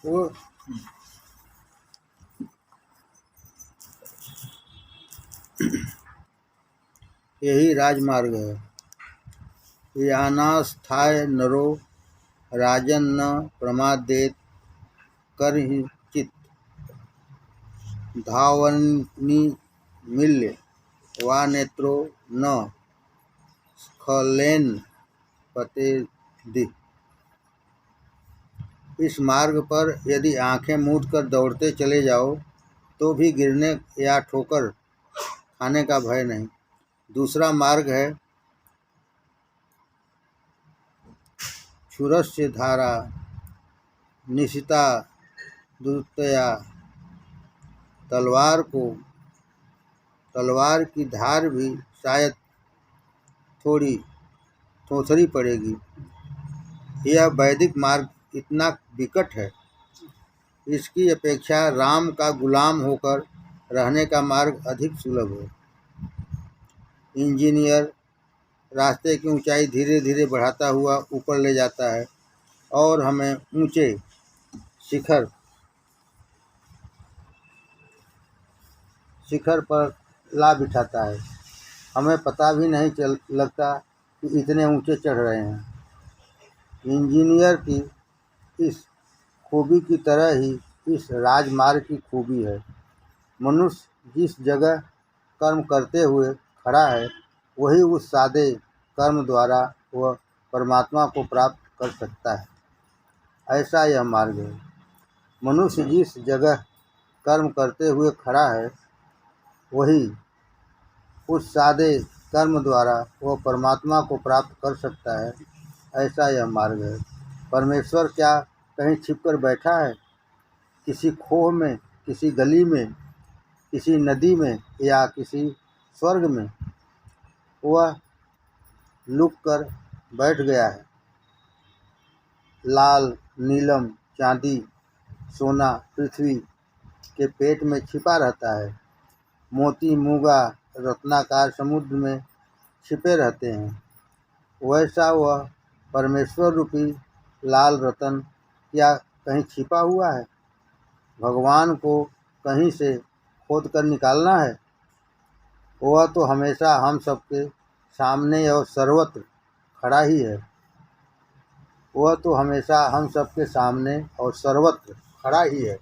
वो यही राजमार्ग है। यानास्थाय नरो राजन न प्रमादेत करहिचित धावन्निमील्य वा नेत्रो न स्खलेन पतेदिह। इस मार्ग पर यदि आंखें मूंद कर दौड़ते चले जाओ तो भी गिरने या ठोकर खाने का भय नहीं। दूसरा मार्ग है क्षुरस्य धारा निशिता दुर्तया। तलवार की धार भी शायद थोड़ी थोथरी पड़ेगी। यह वैदिक मार्ग इतना विकट है, इसकी अपेक्षा राम का गुलाम होकर रहने का मार्ग अधिक सुलभ है। इंजीनियर रास्ते की ऊंचाई धीरे धीरे बढ़ाता हुआ ऊपर ले जाता है और हमें ऊंचे शिखर पर ला बिठाता है। हमें पता भी नहीं लगता कि इतने ऊंचे चढ़ रहे हैं। इंजीनियर की इस खूबी की तरह ही इस राजमार्ग की खूबी है। मनुष्य जिस जगह कर्म करते हुए खड़ा है वही उस सादे कर्म द्वारा वह परमात्मा को प्राप्त कर सकता है। ऐसा यह मार्ग है। मनुष्य जिस जगह कर्म करते हुए खड़ा है वही उस सादे कर्म द्वारा वह परमात्मा को प्राप्त कर सकता है। ऐसा यह मार्ग है। परमेश्वर क्या कहीं छिपकर बैठा है? किसी खोह में, किसी गली में, किसी नदी में या किसी स्वर्ग में? वह लुक कर बैठ गया है। लाल, नीलम, चांदी, सोना पृथ्वी के पेट में छिपा रहता है। मोती, मूंगा, रत्नाकार समुद्र में छिपे रहते हैं। वैसा वह परमेश्वर रूपी लाल रतन क्या कहीं छिपा हुआ है? भगवान को कहीं से खोद कर निकालना है? वह तो हमेशा हम सबके सामने और सर्वत्र खड़ा ही है। वह तो हमेशा हम सबके सामने और सर्वत्र खड़ा ही है।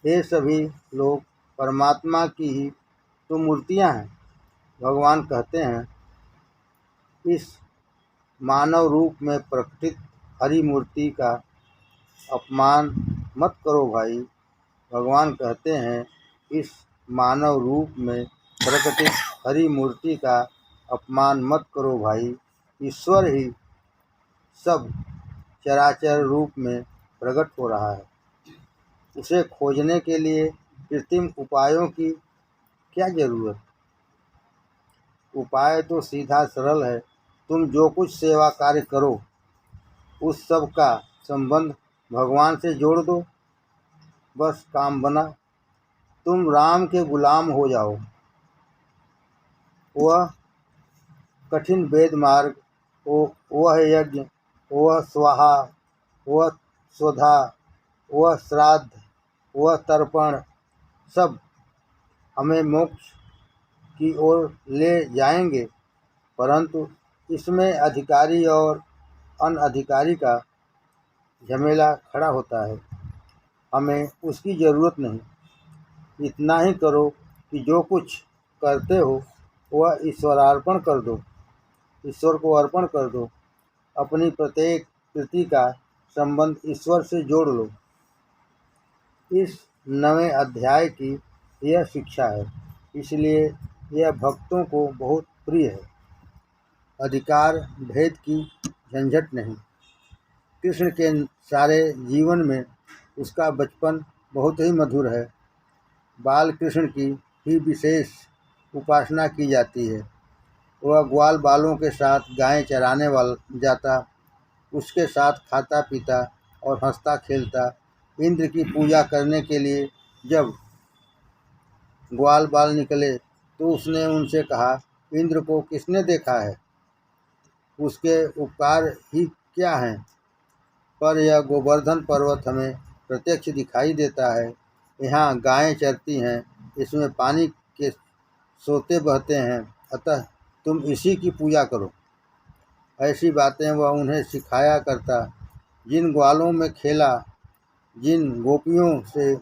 ये सभी लोग परमात्मा की ही तो मूर्तियां हैं। भगवान कहते हैं, इस मानव रूप में प्रकटित हरि मूर्ति का अपमान मत करो भाई। भगवान कहते हैं, इस मानव रूप में प्रकटित हरि मूर्ति का अपमान मत करो भाई। ईश्वर ही सब चराचर रूप में प्रकट हो रहा है। उसे खोजने के लिए कृत्रिम उपायों की क्या जरूरत? उपाय तो सीधा सरल है। तुम जो कुछ सेवा कार्य करो उस सब का संबंध भगवान से जोड़ दो, बस काम बना। तुम राम के गुलाम हो जाओ। वह कठिन वेद मार्ग, वह यज्ञ, वह स्वाहा, वह स्वधा, वह श्राद्ध, वह तर्पण, सब हमें मोक्ष की ओर ले जाएंगे, परंतु इसमें अधिकारी और अनधिकारी का झमेला खड़ा होता है। हमें उसकी ज़रूरत नहीं। इतना ही करो कि जो कुछ करते हो वह ईश्वरार्पण कर दो, ईश्वर को अर्पण कर दो। अपनी प्रत्येक कृति का संबंध ईश्वर से जोड़ लो। इस 9वें अध्याय की यह शिक्षा है, इसलिए यह भक्तों को बहुत प्रिय है। अधिकार भेद की झंझट नहीं। कृष्ण के सारे जीवन में उसका बचपन बहुत ही मधुर है। बाल कृष्ण की ही विशेष उपासना की जाती है। वह ग्वाल बालों के साथ गायें चराने जाता, उसके साथ खाता पीता और हंसता खेलता। इंद्र की पूजा करने के लिए जब ग्वाल बाल निकले तो उसने उनसे कहा, इंद्र को किसने देखा है? उसके उपकार ही क्या हैं? पर यह गोवर्धन पर्वत हमें प्रत्यक्ष दिखाई देता है। यहाँ गायें चरती हैं, इसमें पानी के सोते बहते हैं, अतः तुम इसी की पूजा करो। ऐसी बातें वह उन्हें सिखाया करता। जिन ग्वालों में खेला, जिन गोपियों से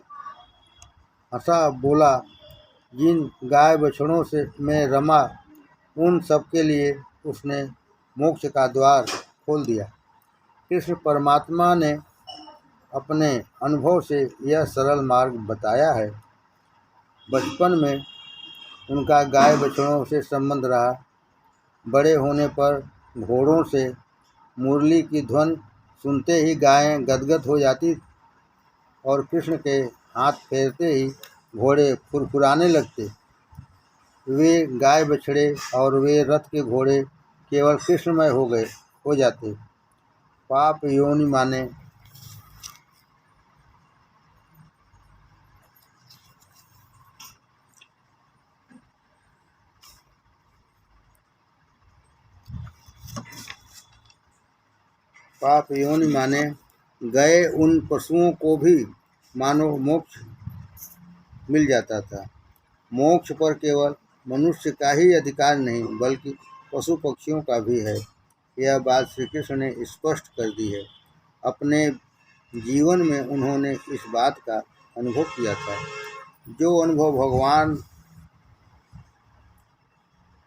हंसा बोला, जिन गाय बछड़ों से में रमा, उन सब के लिए उसने मोक्ष का द्वार खोल दिया। कृष्ण परमात्मा ने अपने अनुभव से यह सरल मार्ग बताया है। बचपन में उनका गाय बछड़ों से संबंध रहा। बड़े होने पर घोड़ों से मुरली की ध्वनि सुनते ही गायें गदगद हो जाती और कृष्ण के हाथ फेरते ही घोड़े फुरफुराने लगते। वे गाय बछड़े और वे रथ के घोड़े केवल कृष्णमय हो जाते। पाप योनि माने गए उन पशुओं को भी मानो मोक्ष मिल जाता था। मोक्ष पर केवल मनुष्य का ही अधिकार नहीं, बल्कि पशु पक्षियों का भी है। यह बात श्री कृष्ण ने स्पष्ट कर दी है। अपने जीवन में उन्होंने इस बात का अनुभव किया था। जो अनुभव भगवान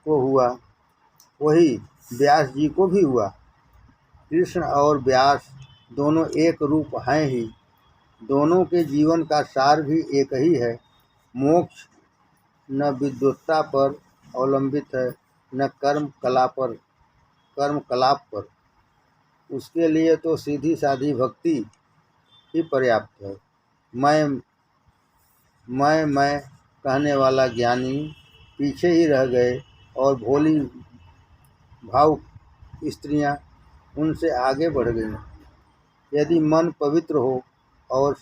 को हुआ, वही व्यास जी को भी हुआ। कृष्ण और व्यास दोनों एक रूप हैं ही। दोनों के जीवन का सार भी एक ही है। मोक्ष न विद्वत्ता पर अवलंबित है, न कर्म कलाप पर। उसके लिए तो सीधी सादी भक्ति ही पर्याप्त है। मैं कहने वाला ज्ञानी पीछे ही रह गए और भोली भावुक स्त्रियां उनसे आगे बढ़ गईं। यदि मन पवित्र हो और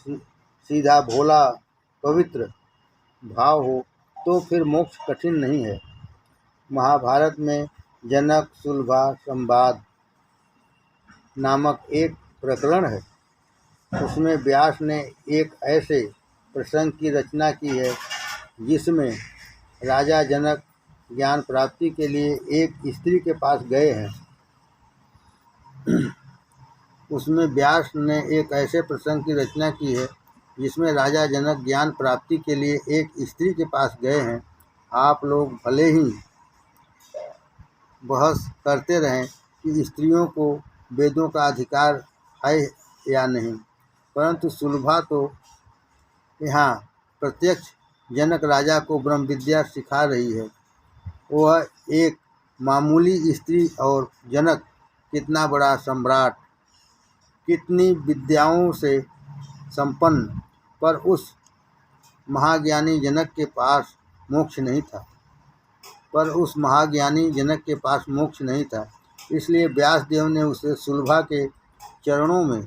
सीधा भोला पवित्र भाव हो, तो फिर मोक्ष कठिन नहीं है। महाभारत में जनक सुलभा संवाद नामक एक प्रकरण है। उसमें व्यास ने एक ऐसे प्रसंग की रचना की है जिसमें राजा जनक ज्ञान प्राप्ति के लिए एक स्त्री के पास गए हैं। उसमें व्यास ने एक ऐसे प्रसंग की रचना की है जिसमें राजा जनक ज्ञान प्राप्ति के लिए एक स्त्री के पास गए हैं। आप लोग भले ही बहस करते रहें कि स्त्रियों को वेदों का अधिकार है या नहीं, परंतु सुलभा तो यहाँ प्रत्यक्ष जनक राजा को ब्रह्म विद्या सिखा रही है। वह एक मामूली स्त्री और जनक कितना बड़ा सम्राट, कितनी विद्याओं से संपन्न, पर उस महाज्ञानी जनक के पास मोक्ष नहीं था। इसलिए व्यासदेव ने उसे सुलभा के चरणों में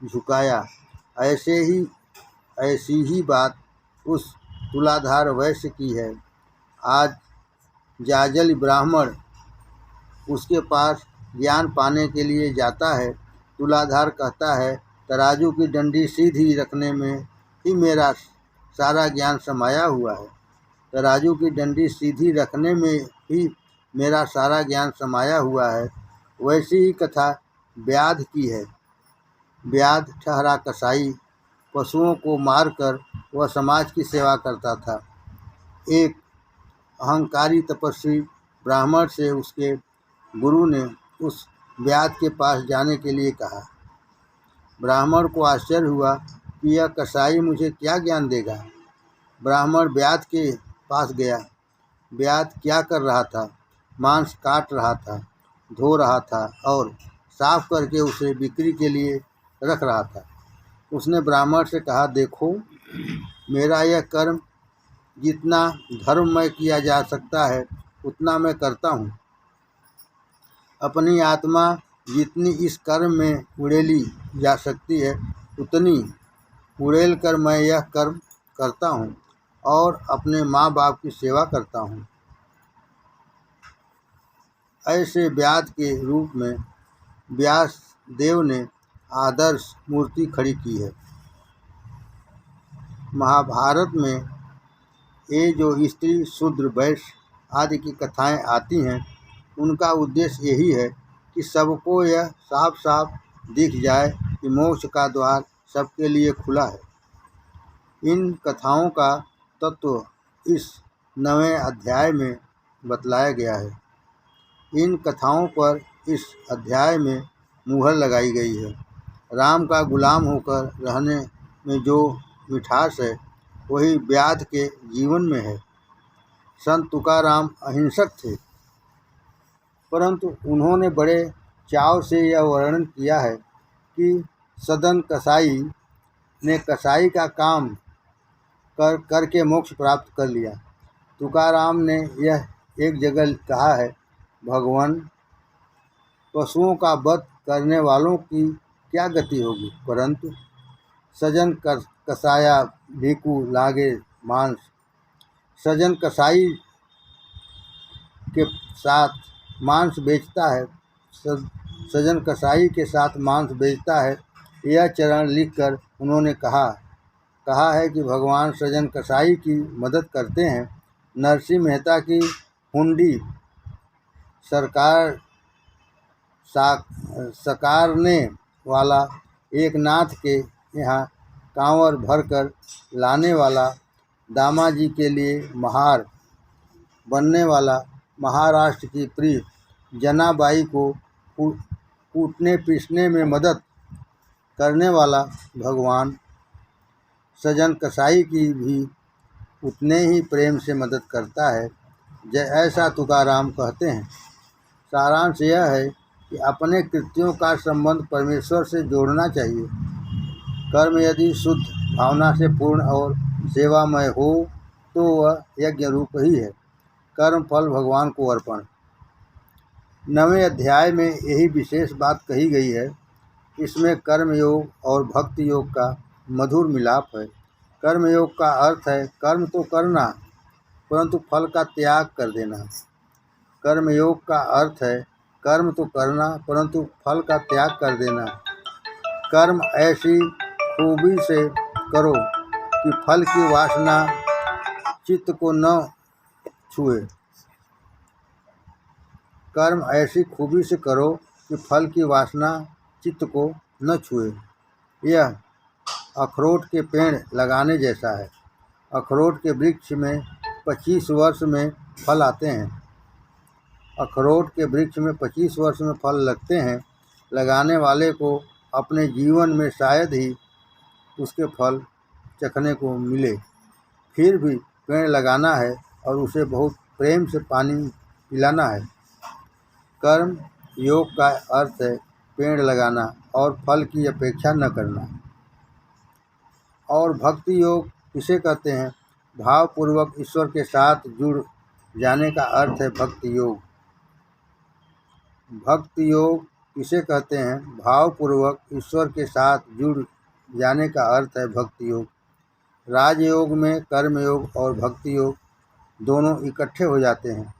झुकाया। ऐसी ही बात उस तुलाधार वैश्य की है। आज जाजल ब्राह्मण उसके पास ज्ञान पाने के लिए जाता है। तुलाधार कहता है, तराजू की डंडी सीधी रखने में ही मेरा सारा ज्ञान समाया हुआ है। तराजू की डंडी सीधी रखने में ही मेरा सारा ज्ञान समाया हुआ है। वैसी ही कथा व्याध की है। व्याध ठहरा कसाई, पशुओं को मारकर वह समाज की सेवा करता था। एक अहंकारी तपस्वी ब्राह्मण से उसके गुरु ने उस व्याध के पास जाने के लिए कहा। ब्राह्मण को आश्चर्य हुआ कि यह कसाई मुझे क्या ज्ञान देगा। ब्राह्मण व्याध के पास गया। व्याध क्या कर रहा था? मांस काट रहा था, धो रहा था और साफ करके उसे बिक्री के लिए रख रहा था। उसने ब्राह्मण से कहा, देखो, मेरा यह कर्म जितना धर्ममय किया जा सकता है उतना मैं करता हूँ। अपनी आत्मा जितनी इस कर्म में उड़ेली जा सकती है उतनी उड़ेल कर मैं यह कर्म करता हूँ और अपने माँ बाप की सेवा करता हूँ। ऐसे व्याध के रूप में व्यास देव ने आदर्श मूर्ति खड़ी की है। महाभारत में ये जो स्त्री शूद्र वैश्य आदि की कथाएं आती हैं, उनका उद्देश्य यही है कि सबको यह साफ साफ दिख जाए कि मोक्ष का द्वार सबके लिए खुला है। इन कथाओं का तत्व इस 9वें अध्याय में बतलाया गया है। इन कथाओं पर इस अध्याय में मुहर लगाई गई है। राम का गुलाम होकर रहने में जो मिठास है, वही व्याध के जीवन में है। संत तुकाराम अहिंसक थे, परंतु उन्होंने बड़े चाव से यह वर्णन किया है कि सदन कसाई ने कसाई का काम करके मोक्ष प्राप्त कर लिया। तुकाराम ने यह एक जगह कहा है, भगवान, पशुओं का वध करने वालों की क्या गति होगी, परंतु सजन कसाया भीकू लागे मांस। सजन कसाई के साथ मांस बेचता है, सजन कसाई के साथ मांस बेचता है। यह चरण लिखकर उन्होंने कहा है कि भगवान सजन कसाई की मदद करते हैं। नरसिंह मेहता की हुंडी सकारने वाला, एक नाथ के यहाँ कांवर भरकर लाने वाला, दामाजी के लिए महार बनने वाला, महाराष्ट्र की प्रिय जनाबाई को कूटने पीसने में मदद करने वाला भगवान सजन कसाई की भी उतने ही प्रेम से मदद करता है, ऐसा तुकाराम कहते हैं। सारांश यह है कि अपने कृत्यों का संबंध परमेश्वर से जोड़ना चाहिए। कर्म यदि शुद्ध भावना से पूर्ण और सेवामय हो तो वह यज्ञ रूप ही है। कर्म फल भगवान को अर्पण। 9वें अध्याय में यही विशेष बात कही गई है। इसमें कर्म योग और भक्ति योग का मधुर मिलाप है। कर्म योग का अर्थ है कर्म तो करना, परंतु फल का त्याग कर देना। कर्म योग का अर्थ है कर्म तो करना, परंतु फल का त्याग कर देना। कर्म ऐसी खूबी से करो कि फल की वासना चित्त को न छुए। कर्म ऐसी खूबी से करो कि फल की वासना चित्त को न छुए। यह अखरोट के पेड़ लगाने जैसा है। अखरोट के वृक्ष में 25 वर्ष में फल आते हैं। अखरोट के वृक्ष में 25 वर्ष में फल लगते हैं। लगाने वाले को अपने जीवन में शायद ही उसके फल चखने को मिले। फिर भी पेड़ लगाना है और उसे बहुत प्रेम से पानी पिलाना है। कर्म योग का अर्थ है पेड़ लगाना और फल की अपेक्षा न करना। और भक्ति योग इसे कहते हैं, भावपूर्वक ईश्वर के साथ जुड़ जाने का अर्थ है भक्ति योग। भक्ति योग इसे कहते हैं, भावपूर्वक ईश्वर के साथ जुड़ जाने का अर्थ है भक्ति योग। राजयोग में कर्म योग और भक्ति योग दोनों इकट्ठे हो जाते हैं।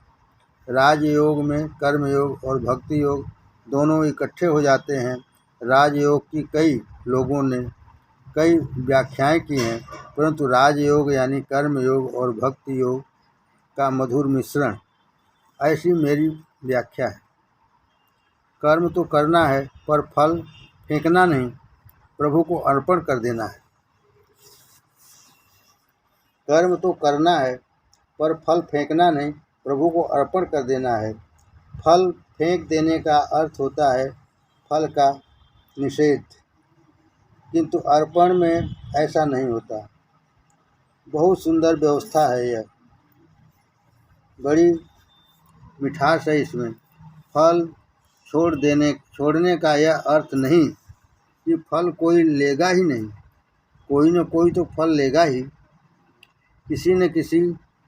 राजयोग में कर्म योग और भक्ति योग दोनों इकट्ठे हो जाते हैं। राजयोग की कई लोगों ने कई व्याख्याएं की हैं, परंतु राजयोग यानी कर्म योग और भक्ति योग का मधुर मिश्रण, ऐसी मेरी व्याख्या है। कर्म तो करना है पर फल फेंकना नहीं, प्रभु को अर्पण कर देना है। कर्म तो करना है पर फल फेंकना नहीं, प्रभु को अर्पण कर देना है। फल फेंक देने का अर्थ होता है फल का निषेध, किंतु अर्पण में ऐसा नहीं होता। बहुत सुंदर व्यवस्था है यह, बड़ी मिठास है इसमें। फल छोड़ने का यह अर्थ नहीं कि फल कोई लेगा ही नहीं, कोई न कोई तो फल लेगा ही, किसी न किसी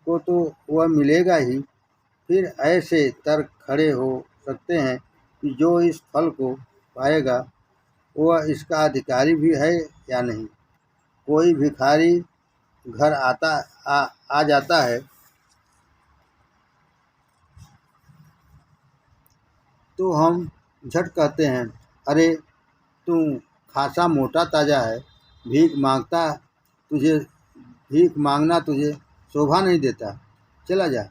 को तो वह मिलेगा ही। फिर ऐसे तर्क खड़े हो सकते हैं कि जो इस फल को पाएगा वह इसका अधिकारी भी है या नहीं। कोई भिखारी घर आ जाता है तो हम झट कहते हैं, अरे तू खासा मोटा ताजा है, भीख मांगना तुझे शोभा नहीं देता, चला जा।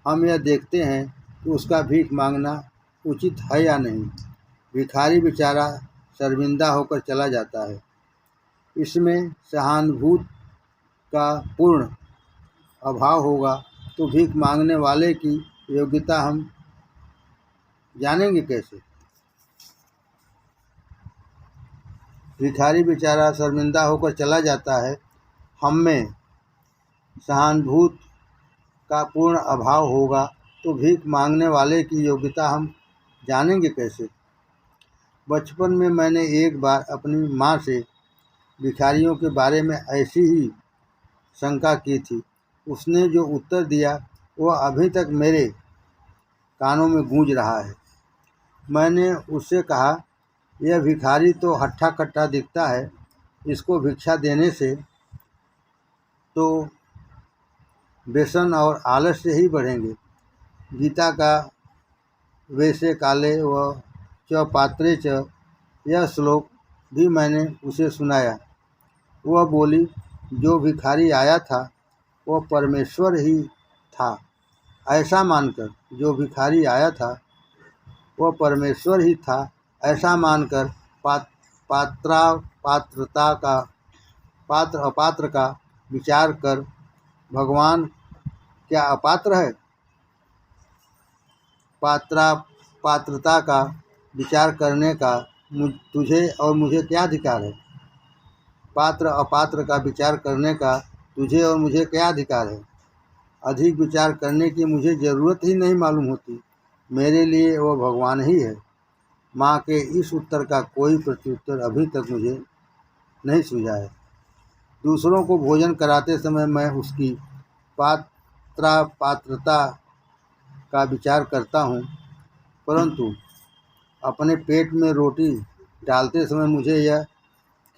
हम यह देखते हैं कि उसका भीख मांगना उचित है या नहीं। भिखारी बेचारा शर्मिंदा होकर चला जाता है। इसमें सहानुभूति का पूर्ण अभाव होगा तो भीख मांगने वाले की योग्यता हम जानेंगे कैसे। भिखारी बेचारा शर्मिंदा होकर चला जाता है। हम में सहानुभूति का पूर्ण अभाव होगा तो भीख मांगने वाले की योग्यता हम जानेंगे कैसे। बचपन में मैंने एक बार अपनी माँ से भिखारियों के बारे में ऐसी ही शंका की थी। उसने जो उत्तर दिया वह अभी तक मेरे कानों में गूंज रहा है। मैंने उससे कहा, यह भिखारी तो हट्ठा कट्ठा दिखता है, इसको भिक्षा देने से तो व्यसन और आलस से ही बढ़ेंगे। गीता का वैसे काले व च पात्रे च यह श्लोक भी मैंने उसे सुनाया। वह बोली, जो भिखारी आया था वह परमेश्वर ही था, ऐसा मानकर जो भिखारी आया था वह परमेश्वर ही था ऐसा मानकर पात्र अपात्र का विचार कर भगवान क्या अपात्र है? पात्रता का विचार करने का तुझे और मुझे क्या अधिकार है? पात्र अपात्र का विचार करने का तुझे और मुझे क्या अधिकार है? अधिक विचार करने की मुझे ज़रूरत ही नहीं मालूम होती। मेरे लिए वह भगवान ही है। माँ के इस उत्तर का कोई प्रत्युत्तर अभी तक मुझे नहीं सूझा है। दूसरों को भोजन कराते समय मैं उसकी पात्रता का विचार करता हूँ, परंतु अपने पेट में रोटी डालते समय मुझे यह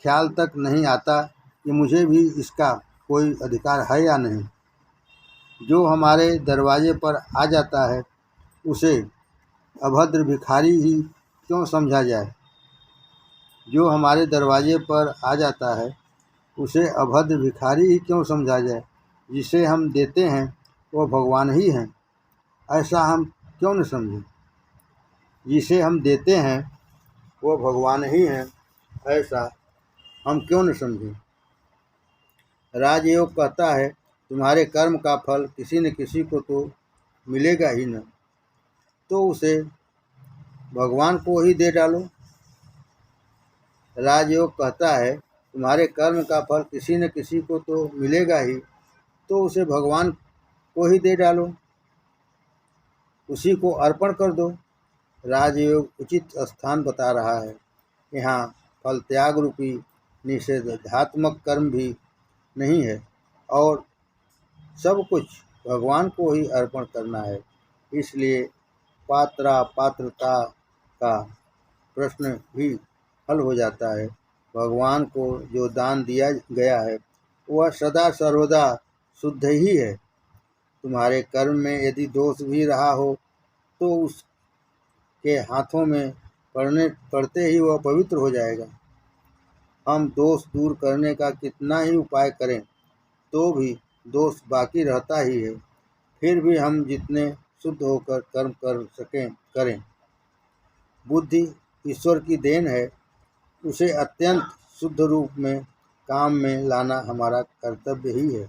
ख्याल तक नहीं आता कि मुझे भी इसका कोई अधिकार है या नहीं। जो हमारे दरवाजे पर आ जाता है उसे अभद्र भिखारी ही क्यों समझा जाए? जो हमारे दरवाजे पर आ जाता है उसे अभद्र भिखारी ही क्यों समझा जाए? जिसे हम देते हैं वह भगवान ही हैं, ऐसा हम क्यों न समझें? जिसे हम देते हैं वह भगवान ही हैं, ऐसा हम क्यों न समझें? राजयोग कहता है, तुम्हारे कर्म का फल किसी न किसी को तो मिलेगा ही न, तो उसे भगवान को ही दे डालो। राजयोग कहता है, तुम्हारे कर्म का फल किसी न किसी को तो मिलेगा ही, तो उसे भगवान को ही दे डालो, उसी को अर्पण कर दो। राजयोग उचित स्थान बता रहा है। यहाँ फल त्याग रूपी निषेधात्मक कर्म भी नहीं है और सब कुछ भगवान को ही अर्पण करना है। इसलिए पात्रता का प्रश्न भी हल हो जाता है। भगवान को जो दान दिया गया है वह सदा सर्वदा शुद्ध ही है। तुम्हारे कर्म में यदि दोष भी रहा हो तो उसके हाथों में पड़ते ही वह पवित्र हो जाएगा। हम दोष दूर करने का कितना ही उपाय करें तो भी दोष बाकी रहता ही है। फिर भी हम जितने शुद्ध होकर कर्म कर सकें करें। बुद्धि ईश्वर की देन है, उसे अत्यंत शुद्ध रूप में काम में लाना हमारा कर्तव्य ही है।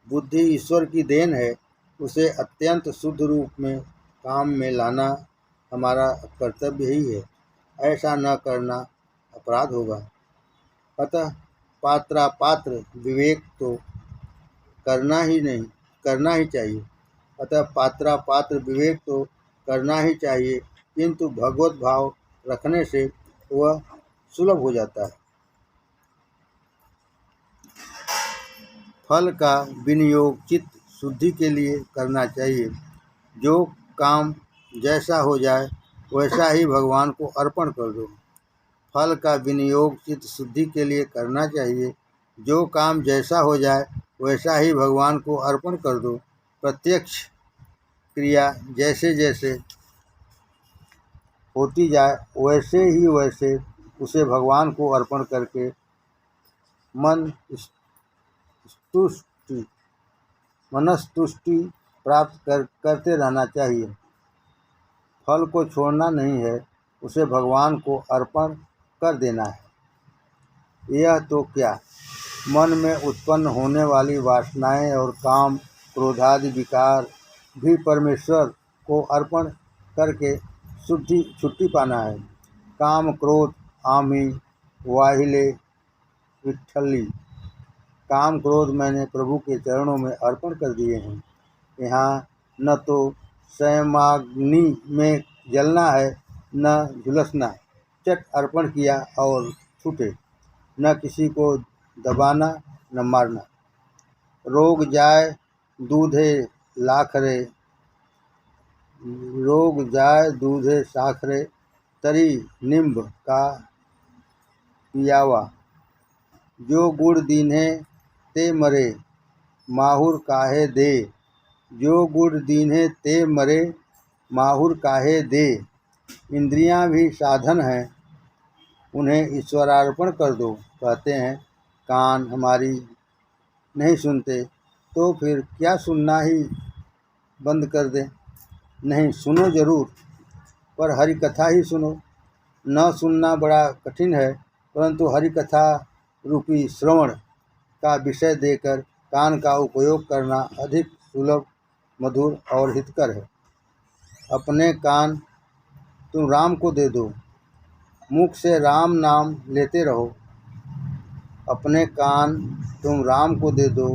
बुद्धि ईश्वर की देन है, उसे अत्यंत शुद्ध रूप में काम में लाना हमारा कर्तव्य ही है। ऐसा न करना अपराध होगा। अतः पात्र विवेक तो करना ही चाहिए। विवेक तो करना ही चाहिए, किंतु भगवत भाव रखने से वह सुलभ हो जाता है। फल का विनियोग चित्त शुद्धि के लिए करना चाहिए। जो काम जैसा हो जाए वैसा ही भगवान को अर्पण कर दो। फल का विनियोग चित्त शुद्धि के लिए करना चाहिए। जो काम जैसा हो जाए वैसा ही भगवान को अर्पण कर दो। प्रत्यक्ष क्रिया जैसे जैसे होती जाए, वैसे ही वैसे उसे भगवान को अर्पण करके तुष्टि मनस्तुष्टि प्राप्त करते रहना चाहिए। फल को छोड़ना नहीं है, उसे भगवान को अर्पण कर देना है। यह तो क्या, मन में उत्पन्न होने वाली वासनाएं और काम क्रोधादि विकार भी परमेश्वर को अर्पण करके छुट्टी पाना है। काम क्रोध आमी वाहिले विठ्ठली, काम क्रोध मैंने प्रभु के चरणों में अर्पण कर दिए हैं। यहाँ न तो संयमाग्नि में जलना है, न झुलसना, चट अर्पण किया और छूटे, न किसी को दबाना न मारना। रोग जाए दूधे लाखरे, रोग जाए दूधे साखरे, तरी निम्ब का पियावा। जो गुड़ दीन्हे ते मरे, माहुर काहे दे, जो गुड़ दीन्हे ते मरे, माहुर काहे दे। इंद्रियां भी साधन हैं, उन्हें ईश्वरार्पण कर दो। कहते हैं कान हमारी नहीं सुनते, तो फिर क्या सुनना ही बंद कर दें? नहीं, सुनो जरूर, पर हरि कथा ही सुनो। न सुनना बड़ा कठिन है, परंतु हरि कथा रूपी श्रवण का विषय देकर कान का उपयोग करना अधिक सुलभ, मधुर और हितकर है। अपने कान तुम राम को दे दो, मुख से राम नाम लेते रहो। अपने कान तुम राम को दे दो,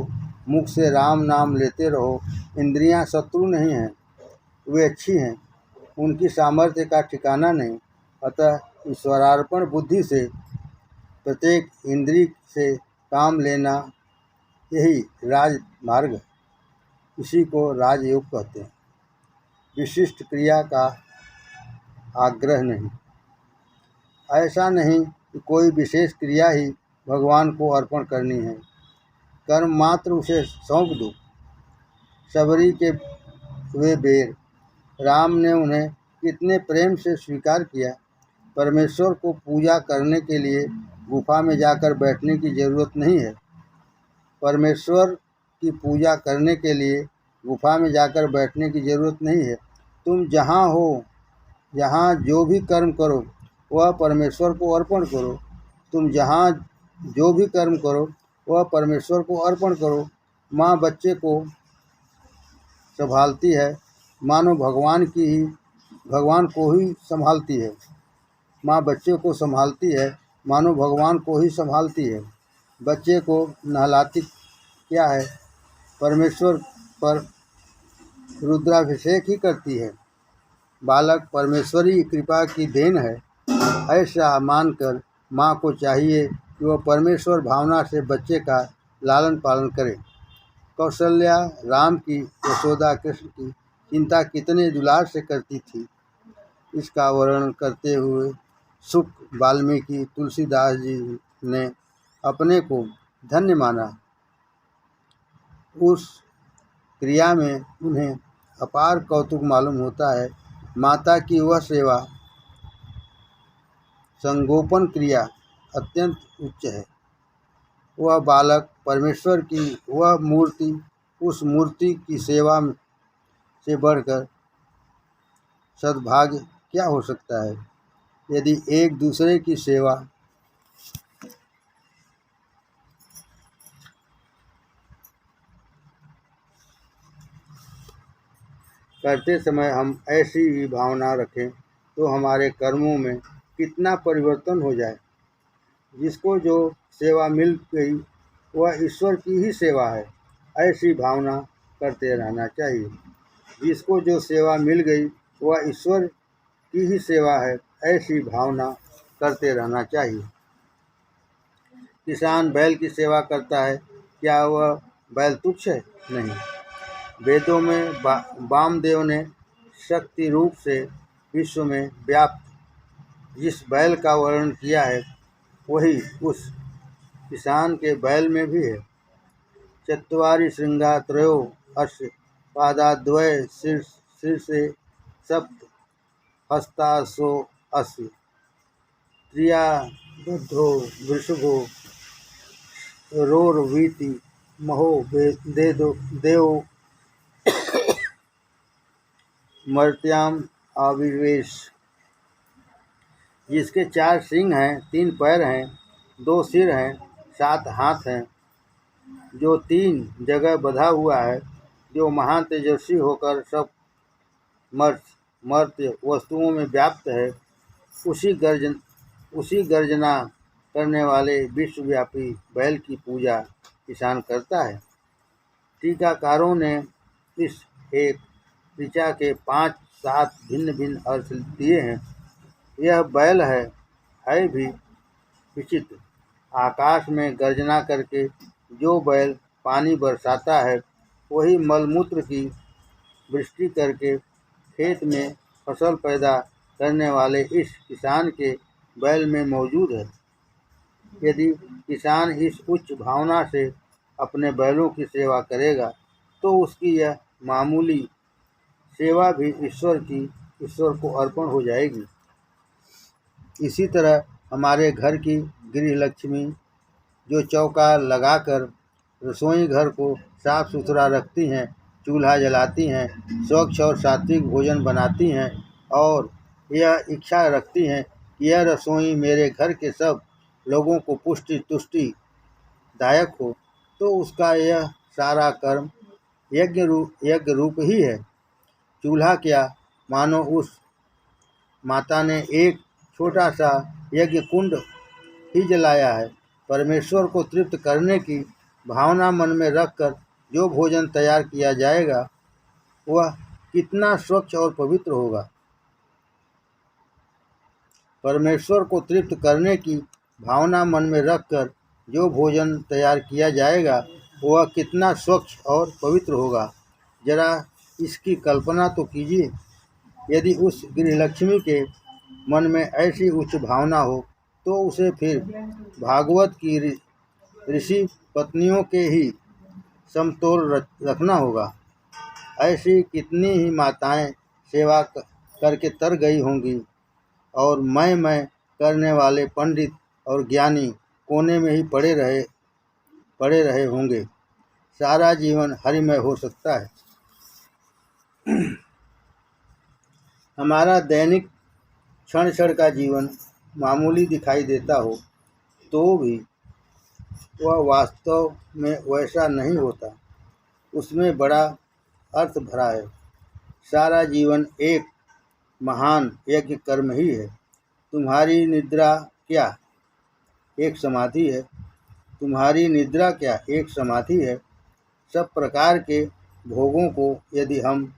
मुख से राम नाम लेते रहो। इंद्रियां शत्रु नहीं हैं, वे अच्छी हैं, उनकी सामर्थ्य का ठिकाना नहीं। अतः ईश्वरार्पण बुद्धि से प्रत्येक इंद्रिय से काम लेना, यही राजमार्ग है। इसी को राजयोग कहते हैं। विशिष्ट क्रिया का आग्रह नहीं। ऐसा नहीं कि कोई विशेष क्रिया ही भगवान को अर्पण करनी है, कर्म मात्र उसे सौंप दो। सबरी के वे बेर, राम ने उन्हें कितने प्रेम से स्वीकार किया। परमेश्वर को पूजा करने के लिए गुफा में जाकर बैठने की जरूरत नहीं है। परमेश्वर की पूजा करने के लिए गुफा में जाकर बैठने की जरूरत नहीं है। तुम जहाँ हो, जहाँ जो भी कर्म करो, वह परमेश्वर को अर्पण करो। तुम जहाँ जो भी कर्म करो, वह परमेश्वर को अर्पण करो। माँ बच्चे को संभालती है, मानो भगवान को ही संभालती है। माँ बच्चे को संभालती है, मानो भगवान को ही संभालती है। बच्चे को नहलाती क्या है, परमेश्वर पर रुद्राभिषेक ही करती है। बालक परमेश्वरी कृपा की देन है, ऐसा मानकर माँ को चाहिए कि वह परमेश्वर भावना से बच्चे का लालन पालन करे। कौशल्या राम की, यशोदा कृष्ण की चिंता कितने दुलार से करती थी, इसका वर्णन करते हुए सुक, वाल्मीकि, तुलसीदास जी ने अपने को धन्य माना। उस क्रिया में उन्हें अपार कौतुक मालूम होता है। माता की वह सेवा, संगोपन क्रिया अत्यंत उच्च है। वह बालक परमेश्वर की वह मूर्ति, उस मूर्ति की सेवा से बढ़कर सद्भाग्य क्या हो सकता है। यदि एक दूसरे की सेवा करते समय हम ऐसी ही भावना रखें, तो हमारे कर्मों में कितना परिवर्तन हो जाए। जिसको जो सेवा मिल गई, वह ईश्वर की ही सेवा है, ऐसी भावना करते रहना चाहिए। जिसको जो सेवा मिल गई, वह ईश्वर की ही सेवा है, ऐसी भावना करते रहना चाहिए। किसान बैल की सेवा करता है, क्या वह बैल तुच्छ है? नहीं। वेदों में वामदेव ने शक्ति रूप से विश्व में व्याप्त जिस बैल का वर्णन किया है, वही उस किसान के बैल में भी है। चत्वारि श्रृंगा त्रयो अस्य पादाद्वय शीर्षे सप्त हस्तासो अस्य त्रियादध्रो वृषभो रोरवीति महो देव मर्त्याम आविवेश। जिसके 4 सिंह हैं, 3 पैर हैं, 2 सिर हैं, 7 हाथ हैं, जो 3 जगह बंधा हुआ है, जो महान तेजस्वी होकर सब मर्त्य वस्तुओं में व्याप्त है, उसी गर्जना करने वाले विश्वव्यापी बैल की पूजा किसान करता है। टीकाकारों ने इस एक ऋचा के 5-7 भिन्न भिन्न अर्थ दिए हैं। यह बैल है भी विचित्र। आकाश में गर्जना करके जो बैल पानी बरसाता है, वही मलमूत्र की वृष्टि करके खेत में फसल पैदा करने वाले इस किसान के बैल में मौजूद है। यदि किसान इस उच्च भावना से अपने बैलों की सेवा करेगा, तो उसकी यह मामूली सेवा भी ईश्वर को अर्पण हो जाएगी। इसी तरह हमारे घर की गृह लक्ष्मी जो चौका लगाकर रसोई घर को साफ सुथरा रखती हैं, चूल्हा जलाती हैं, स्वच्छ और सात्विक भोजन बनाती हैं और यह इच्छा रखती हैं कि यह रसोई मेरे घर के सब लोगों को पुष्टि तुष्टि दायक हो, तो उसका यह सारा कर्म यज्ञ रूप ही है। चूल्हा क्या, मानो उस माता ने एक छोटा सा यज्ञ कुंड ही जलाया है। परमेश्वर को तृप्त करने की भावना मन में रखकर जो भोजन तैयार किया जाएगा, वह कितना स्वच्छ और पवित्र होगा। परमेश्वर को तृप्त करने की भावना मन में रखकर जो भोजन तैयार किया जाएगा, वह कितना स्वच्छ और पवित्र होगा। जरा इसकी कल्पना तो कीजिए। यदि उस गृहलक्ष्मी के मन में ऐसी उच्च भावना हो, तो उसे फिर भागवत की ऋषि पत्नियों के ही समतोल रखना होगा। ऐसी कितनी ही माताएं सेवा करके तर गई होंगी और मैं करने वाले पंडित और ज्ञानी कोने में ही पड़े रहे होंगे। सारा जीवन हरिमय हो सकता है। हमारा दैनिक क्षण क्षण का जीवन मामूली दिखाई देता हो, तो भी वह वास्तव में वैसा नहीं होता। उसमें बड़ा अर्थ भरा है। सारा जीवन एक महान यज्ञ कर्म ही है। तुम्हारी निद्रा क्या, एक समाधि है। तुम्हारी निद्रा क्या, एक समाधि है। सब प्रकार के भोगों को यदि हम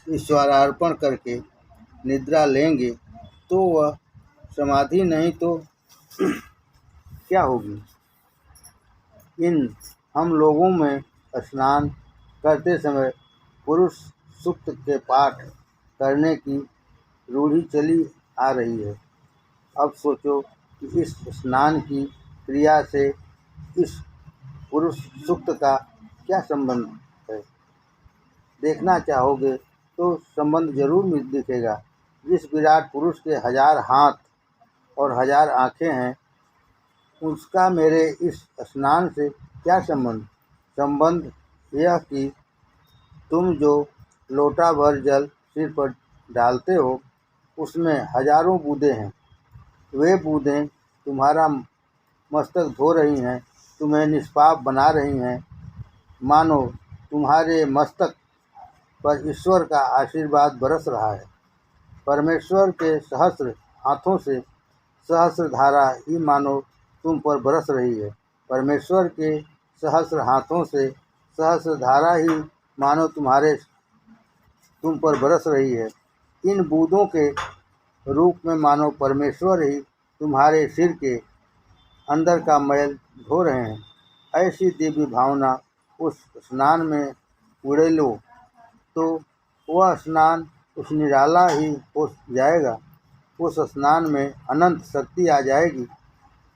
ईश्वरार्पण करके निद्रा लेंगे, तो वह समाधि नहीं तो क्या होगी। हम लोगों में स्नान करते समय पुरुष सूक्त के पाठ करने की रूढ़ी चली आ रही है। अब सोचो कि इस स्नान की क्रिया से इस पुरुष सूक्त का क्या संबंध है। देखना चाहोगे तो संबंध जरूर दिखेगा। जिस विराट पुरुष के 1000 हाथ और 1000 आँखें हैं, उसका मेरे इस स्नान से क्या संबंध यह कि तुम जो लोटा भर जल सिर पर डालते हो, उसमें हजारों बूंदें हैं। वे बूंदें तुम्हारा मस्तक धो रही हैं, तुम्हें निष्पाप बना रही हैं। मानो तुम्हारे मस्तक पर ईश्वर का आशीर्वाद बरस रहा है। परमेश्वर के सहस्र हाथों से सहस्र धारा ही मानो तुम पर बरस रही है। परमेश्वर के सहस्र हाथों से सहस्र धारा ही मानो तुम पर बरस रही है। इन बूंदों के रूप में मानो परमेश्वर ही तुम्हारे सिर के अंदर का मैल धो रहे हैं। ऐसी दिव्य भावना उस स्नान में उड़ेलो, तो वह स्नान उस निराला ही हो जाएगा। उस स्नान में अनंत शक्ति आ जाएगी।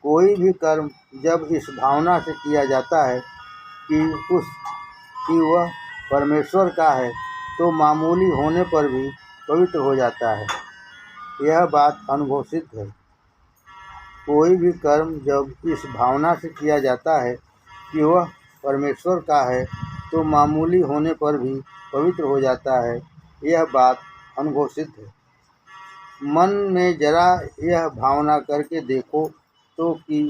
कोई भी कर्म जब इस भावना से किया जाता है कि वह परमेश्वर का है, तो मामूली होने पर भी पवित्र हो जाता है। यह बात अनुभव सिद्ध है। कोई भी कर्म जब इस भावना से किया जाता है कि वह परमेश्वर का है तो मामूली होने पर भी पवित्र हो जाता है। यह बात अनुभव सिद्ध है। मन में जरा यह भावना करके देखो तो कि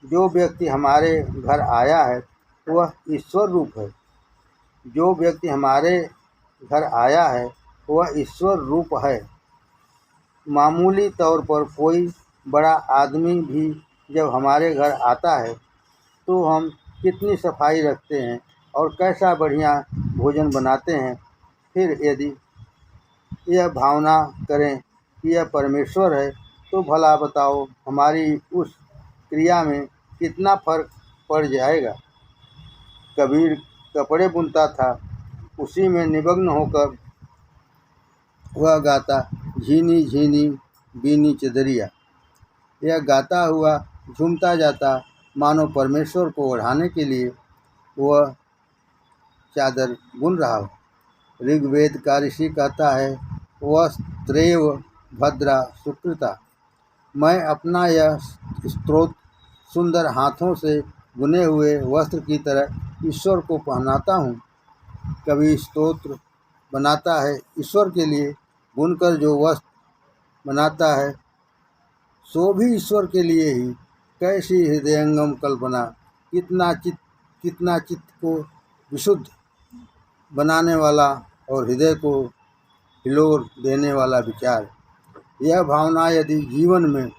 जो व्यक्ति हमारे घर आया है वह ईश्वर रूप है। जो व्यक्ति हमारे घर आया है वह ईश्वर रूप है। मामूली तौर पर कोई बड़ा आदमी भी जब हमारे घर आता है तो हम कितनी सफाई रखते हैं और कैसा बढ़िया भोजन बनाते हैं। फिर यदि यह भावना करें कि यह परमेश्वर है तो भला बताओ हमारी उस क्रिया में कितना फर्क पड़ जाएगा। कबीर कपड़े बुनता था, उसी में निमग्न होकर वह गाता, झीनी झीनी बीनी चदरिया। यह गाता हुआ झूमता जाता मानो परमेश्वर को ओढ़ाने के लिए वह चादर बुन रहा हो। ऋग्वेद का ऋषि कहता है, वस्त्रेव भद्रा सुकृता। मैं अपना यह स्तोत्र सुंदर हाथों से बुने हुए वस्त्र की तरह ईश्वर को पहनाता हूँ। कभी स्तोत्र बनाता है ईश्वर के लिए, बुनकर जो वस्त्र बनाता है सो भी ईश्वर के लिए ही। कैसी हृदयंगम कल्पना, कितना चित्त को विशुद्ध बनाने वाला और हृदय को हिलोर देने वाला विचार। यह भावना यदि जीवन में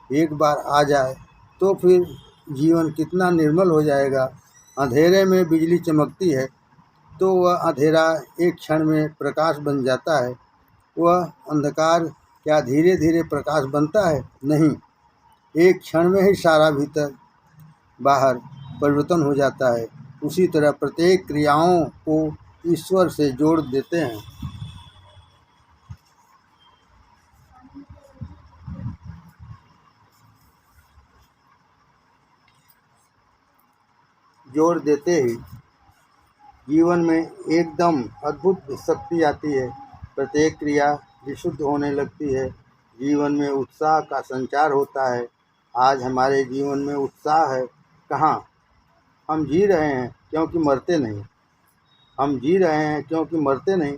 एक बार आ जाए तो फिर जीवन कितना निर्मल हो जाएगा। अंधेरे में बिजली चमकती है तो वह अंधेरा एक क्षण में प्रकाश बन जाता है। वह अंधकार क्या धीरे धीरे प्रकाश बनता है? नहीं, एक क्षण में ही सारा भीतर बाहर परिवर्तन हो जाता है। उसी तरह प्रत्येक क्रियाओं को ईश्वर से जोड़ देते हैं। जोड़ देते ही जीवन में एकदम अद्भुत शक्ति आती है। प्रत्येक क्रिया विशुद्ध होने लगती है। जीवन में उत्साह का संचार होता है। आज हमारे जीवन में उत्साह है कहाँ? हम जी रहे हैं क्योंकि मरते नहीं। हम जी रहे हैं क्योंकि मरते नहीं।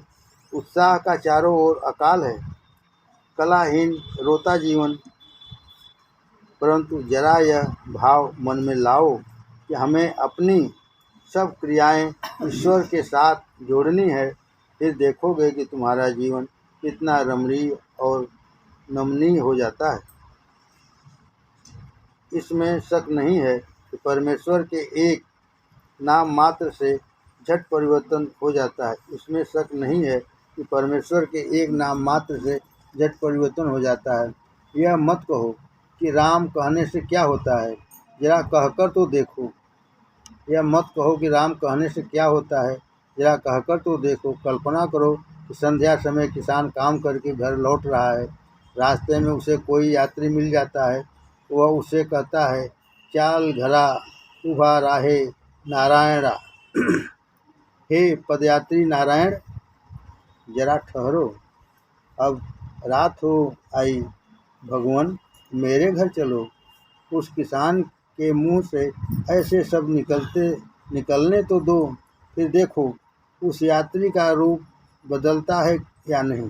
उत्साह का चारों ओर अकाल है। कलाहीन रोता जीवन। परंतु जरा यह भाव मन में लाओ कि हमें अपनी सब क्रियाएं ईश्वर के साथ जोड़नी है। फिर देखोगे कि तुम्हारा जीवन कितना रमणीय और नमनीय हो जाता है। इसमें शक नहीं है कि परमेश्वर के एक नाम मात्र से झट परिवर्तन हो जाता है। इसमें शक नहीं है कि परमेश्वर के एक नाम मात्र से झट परिवर्तन हो जाता है। यह मत कहो कि राम कहने से क्या होता है, जरा कहकर तो देखो। यह मत कहो कि राम कहने से क्या होता है, जरा कहकर तो देखो। कल्पना करो कि संध्या समय किसान काम करके घर लौट रहा है। रास्ते में उसे कोई यात्री मिल जाता है। वह उसे कहता है, चाल घरा उभा राहे नारायणा। हे पदयात्री नारायण, जरा ठहरो, अब रात हो आई, भगवान मेरे घर चलो। उस किसान के मुंह से ऐसे शब्द निकलने तो दो, फिर देखो उस यात्री का रूप बदलता है या नहीं।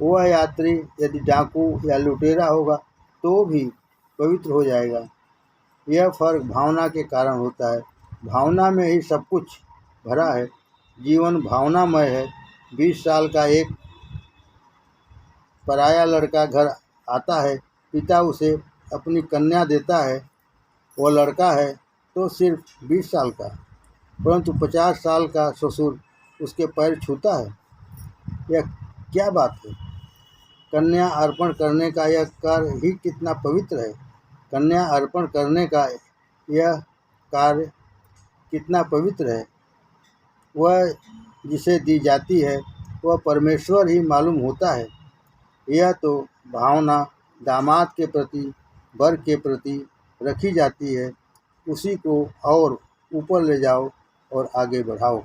वह यात्री यदि डाकू या लुटेरा होगा तो भी पवित्र हो जाएगा। यह फर्क भावना के कारण होता है। भावना में ही सब कुछ भरा है। जीवन भावनामय है। 20 साल का एक पराया लड़का घर आता है। पिता उसे अपनी कन्या देता है। वह लड़का है तो सिर्फ 20 साल का, परंतु 50 साल का ससुर उसके पैर छूता है। यह क्या बात है? कन्या अर्पण करने का यह कार्य ही कितना पवित्र है। कन्या अर्पण करने का यह कार्य कितना पवित्र है। वह जिसे दी जाती है वह परमेश्वर ही मालूम होता है। यह तो भावना दामाद के प्रति, वर के प्रति रखी जाती है। उसी को और ऊपर ले जाओ और आगे बढ़ाओ।